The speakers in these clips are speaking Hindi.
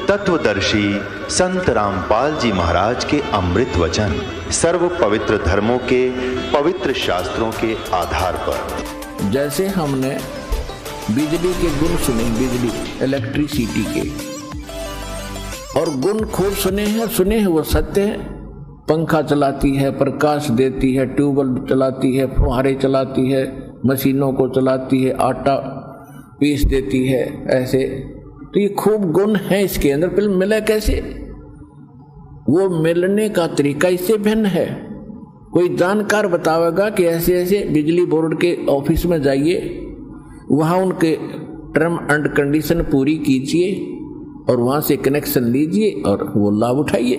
तत्वदर्शी संत रामपाल जी महाराज के अमृत वचन सर्व पवित्र धर्मों के पवित्र शास्त्रों के आधार पर। जैसे हमने बिजली के गुण सुने, बिजली इलेक्ट्रिसिटी के, और गुण खूब सुने हैं वो सत्य है। पंखा चलाती है, प्रकाश देती है, ट्यूबवेल चलाती है, फुहारे चलाती है, मशीनों को चलाती है, आटा पीस देती है, ऐसे तो ये खूब गुण है इसके अंदर। फिर मिला कैसे? वो मिलने का तरीका इससे भिन्न है। कोई जानकार बतावेगा कि ऐसे ऐसे बिजली बोर्ड के ऑफिस में जाइए, वहाँ उनके टर्म एंड कंडीशन पूरी कीजिए और वहाँ से कनेक्शन लीजिए और वो लाभ उठाइए।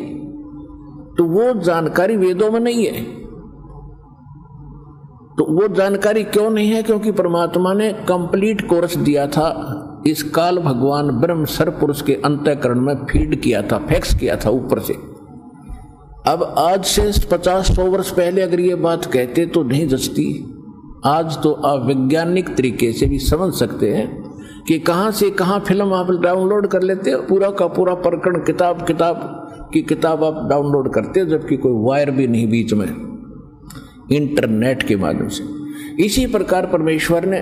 तो वो जानकारी वेदों में नहीं है। तो वो जानकारी क्यों नहीं है? क्योंकि परमात्मा ने कंप्लीट कोर्स दिया था, इस काल भगवान ब्रह्म सर पुरुष के अंतःकरण में फीड किया था, फैक्स किया था ऊपर से। अब आज से 50-100 वर्ष पहले अगर ये बात कहते तो नहीं जचती। आज तो आप वैज्ञानिक तरीके से भी समझ सकते हैं कि कहाँ से कहाँ फिल्म आप डाउनलोड कर लेते हो, पूरा का पूरा प्रकरण किताब की किताब आप डाउनलोड करते हो, जबकि कोई वायर भी नहीं बीच में, इंटरनेट के माध्यम से। इसी प्रकार परमेश्वर ने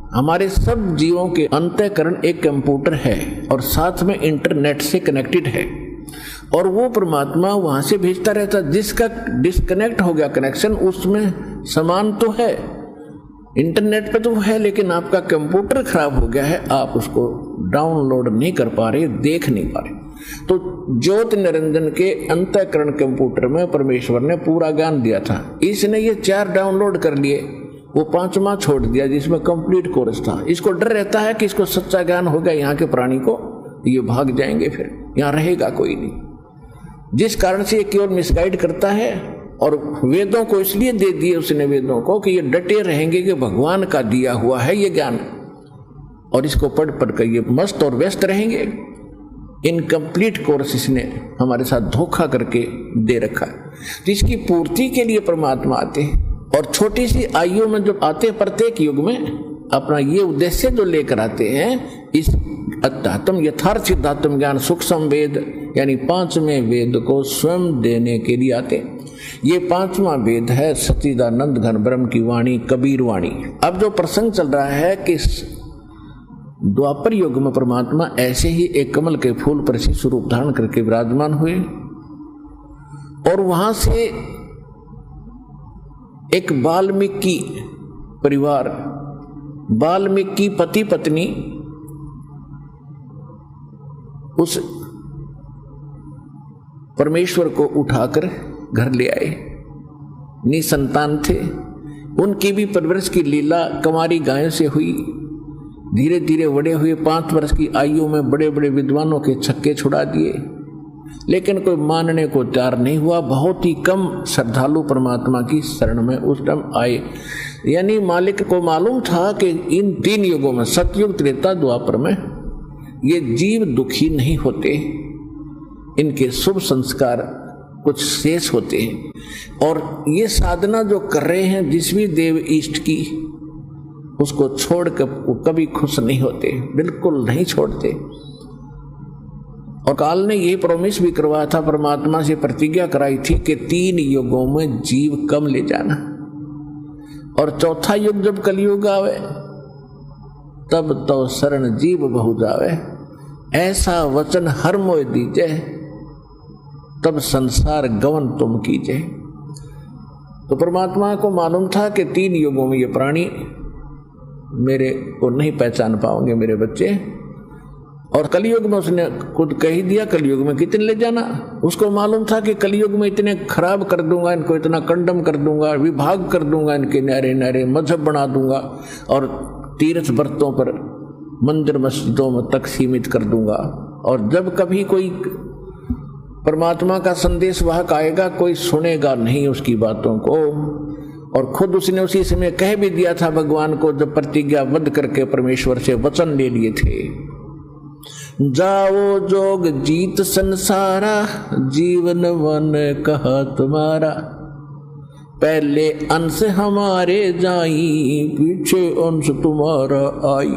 हमारे सब जीवों के अंतःकरण एक कंप्यूटर है और साथ में इंटरनेट से कनेक्टेड है, और वो परमात्मा वहां से भेजता रहता। जिसका डिस्कनेक्ट हो गया कनेक्शन, उसमें समान तो है, इंटरनेट पे तो है, लेकिन आपका कंप्यूटर खराब हो गया है, आप उसको डाउनलोड नहीं कर पा रहे, देख नहीं पा रहे। तो ज्योत निरंजन के अंतःकरण कंप्यूटर में परमेश्वर ने पूरा ज्ञान दिया था। इसने ये 4 डाउनलोड कर लिए, वो 5वां छोड़ दिया जिसमें कंप्लीट कोर्स था। इसको डर रहता है कि इसको सच्चा ज्ञान हो गया यहाँ के प्राणी को, ये भाग जाएंगे, फिर यहाँ रहेगा कोई नहीं। जिस कारण से ये केवल मिसगाइड करता है, और वेदों को इसलिए दे दिए उसने वेदों को कि ये डटे रहेंगे कि भगवान का दिया हुआ है ये ज्ञान, और इसको पढ़ कर ये मस्त और व्यस्त रहेंगे। इनकम्प्लीट कोर्स इसने हमारे साथ धोखा करके दे रखा है। तो इसकी पूर्ति के लिए परमात्मा आते हैं, और छोटी सी आयु में जो आते प्रत्येक युग में अपना ये उद्देश्य जो लेकर आते हैं, इस अध्यात्म यथार्थ सिद्धात्म ज्ञान सूक्ष्म वेद यानी 5वें वेद को स्वयं देने के लिए आते हैं। ये 5वां वेद है सच्चिदानंद घन ब्रह्म की वाणी, कबीर वाणी। अब जो प्रसंग चल रहा है कि द्वापर युग में परमात्मा ऐसे ही एक कमल के फूल पर से स्वरूप धारण करके विराजमान हुए, और वहां से एक वाल्मीकि परिवार, वाल्मीकि पति पत्नी उस परमेश्वर को उठाकर घर ले आए। निसंतान थे, उनकी भी परवरिश की लीला कंवारी गायों से हुई। धीरे धीरे बड़े हुए, 5 वर्ष की आयु में बड़े बड़े विद्वानों के छक्के छुड़ा दिए, लेकिन कोई मानने को तैयार नहीं हुआ। बहुत ही कम श्रद्धालु परमात्मा की शरण में उस टाइम आए। यानी मालिक को मालूम था कि इन 3 युगों में, सतयुग, त्रेता, द्वापर में, ये जीव दुखी नहीं होते, इनके शुभ संस्कार कुछ शेष होते हैं, और ये साधना जो कर रहे हैं जिस भी देव इष्ट की, उसको छोड़कर वो कभी खुश नहीं होते, बिल्कुल नहीं छोड़ते। और काल ने यही प्रॉमिस भी करवाया था, परमात्मा से प्रतिज्ञा कराई थी कि 3 युगों में जीव कम ले जाना, और 4था युग जब कलयुग आवे तब तो शरण जीव बहु जावे, ऐसा वचन हर मोय दीजे, तब संसार गवन तुम कीजे। तो परमात्मा को मालूम था कि 3 युगों में ये प्राणी मेरे को नहीं पहचान पाओगे, मेरे बच्चे। और कलयुग में उसने खुद कह ही दिया, कलयुग में कितने ले जाना। उसको मालूम था कि कलयुग में इतने खराब कर दूंगा, इनको इतना कंडम कर दूंगा, विभाग कर दूंगा, इनके नारे नारे मजहब बना दूंगा, और तीर्थ व्रतों पर, मंदिर मस्जिदों में तक सीमित कर दूंगा। और जब कभी कोई परमात्मा का संदेश वाहक आएगा, कोई सुनेगा नहीं उसकी बातों को। और खुद उसने उसी समय कह भी दिया था भगवान को, जब प्रतिज्ञाबद्ध करके परमेश्वर से वचन ले लिए थे, जाओ जोग जीत संसारा, जीवन वन कहा तुम्हारा, पहले अंश हमारे जाई, पीछे अंश तुम्हारा आई।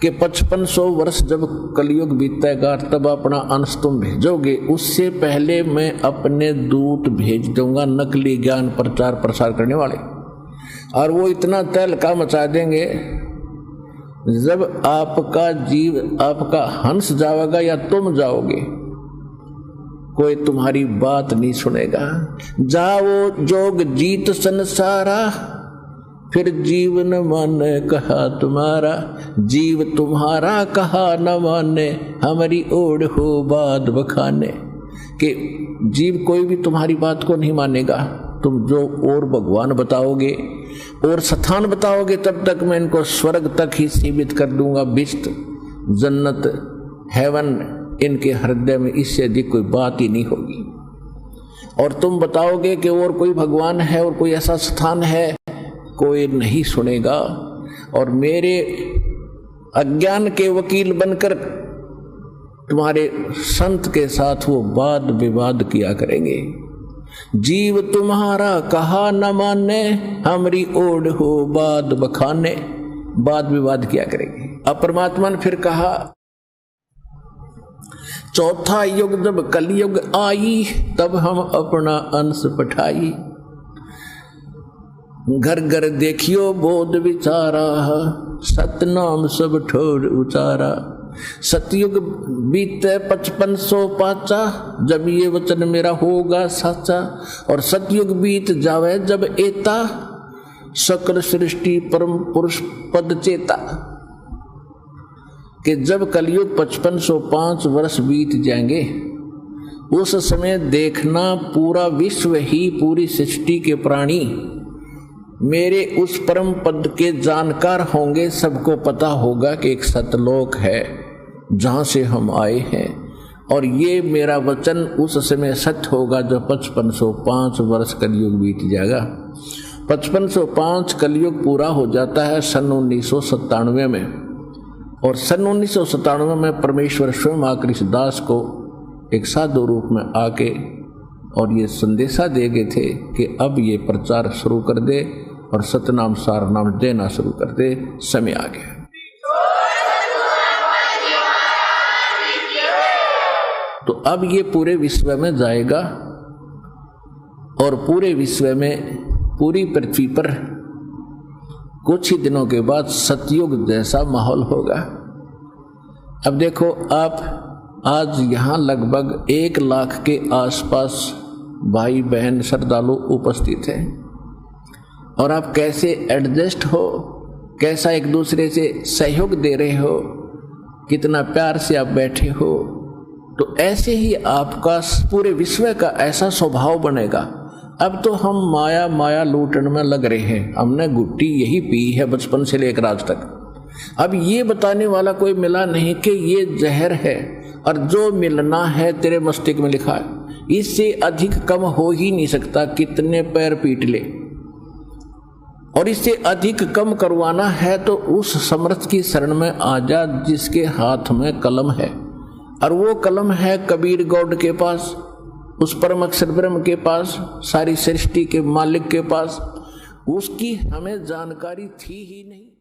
कि 5500 वर्ष जब कलयुग बीतेगा तब अपना अंश तुम भेजोगे, उससे पहले मैं अपने दूत भेज दूंगा, नकली ज्ञान प्रचार प्रसार करने वाले, और वो इतना तहलका मचा देंगे जब आपका जीव, आपका हंस जाओगा या तुम जाओगे, कोई तुम्हारी बात नहीं सुनेगा। जाओ जोग जीत संसारा, फिर जीवन माने कहा तुम्हारा, जीव तुम्हारा कहा न माने, हमारी ओढ़ हो बात बखाने। कि जीव कोई भी तुम्हारी बात को नहीं मानेगा, तुम जो और भगवान बताओगे और स्थान बताओगे तब तक मैं इनको स्वर्ग तक ही सीमित कर दूंगा, बिस्त जन्नत हेवन इनके हृदय में इससे अधिक कोई बात ही नहीं होगी। और तुम बताओगे कि और कोई भगवान है और कोई ऐसा स्थान है, कोई नहीं सुनेगा, और मेरे अज्ञान के वकील बनकर तुम्हारे संत के साथ वो वाद विवाद किया करेंगे। जीव तुम्हारा कहा न माने, हमारी ओढ़ हो बात बखाने, वाद विवाद किया करेंगे। अब परमात्मा ने फिर कहा, चौथा युग जब कलयुग आई, तब हम अपना अंश पठाई, घर घर देखियो बोध विचारा, सतनाम सब ठोर उचारा। सतयुग बीते 5500 पाचा, जब ये वचन मेरा होगा साचा, और सतयुग बीत जावे जब एता, सकल सृष्टि परम पुरुष पद चेता। कि जब कलयुग 5505 वर्ष बीत जाएंगे, उस समय देखना पूरा विश्व ही, पूरी सृष्टि के प्राणी मेरे उस परम पद के जानकार होंगे। सबको पता होगा कि एक सतलोक है जहाँ से हम आए हैं, और ये मेरा वचन उस समय सत्य होगा जब 5505 वर्ष कलयुग बीत जाएगा। 5505 कलयुग पूरा हो जाता है सन 1997 में, और सन 1997 में परमेश्वर स्वयं कृष्णदास को एक साधु रूप में आके और ये संदेशा दे गए थे कि अब ये प्रचार शुरू कर दे और सतनाम सार नाम देना शुरू कर दे, समय आ गया। तो अब ये पूरे विश्व में जाएगा, और पूरे विश्व में, पूरी पृथ्वी पर कुछ ही दिनों के बाद सतयुग जैसा माहौल होगा। अब देखो, आप आज यहाँ लगभग 1 लाख के आसपास भाई बहन श्रद्धालु उपस्थित हैं, और आप कैसे एडजस्ट हो, कैसा एक दूसरे से सहयोग दे रहे हो, कितना प्यार से आप बैठे हो। तो ऐसे ही आपका पूरे विश्व का ऐसा स्वभाव बनेगा। अब तो हम माया माया लूटने में लग रहे हैं, हमने गुट्टी यही पी है बचपन से लेकर आज तक। अब ये बताने वाला कोई मिला नहीं कि ये जहर है, और जो मिलना है तेरे मस्तिष्क में लिखा है, इससे अधिक कम हो ही नहीं सकता, कितने पैर पीट ले। और इससे अधिक कम करवाना है तो उस समर्थ की शरण में आ जा जिसके हाथ में कलम है, और वो कलम है कबीर गौड़ के पास, उस परम अक्षर ब्रह्म के पास, सारी सृष्टि के मालिक के पास। उसकी हमें जानकारी थी ही नहीं।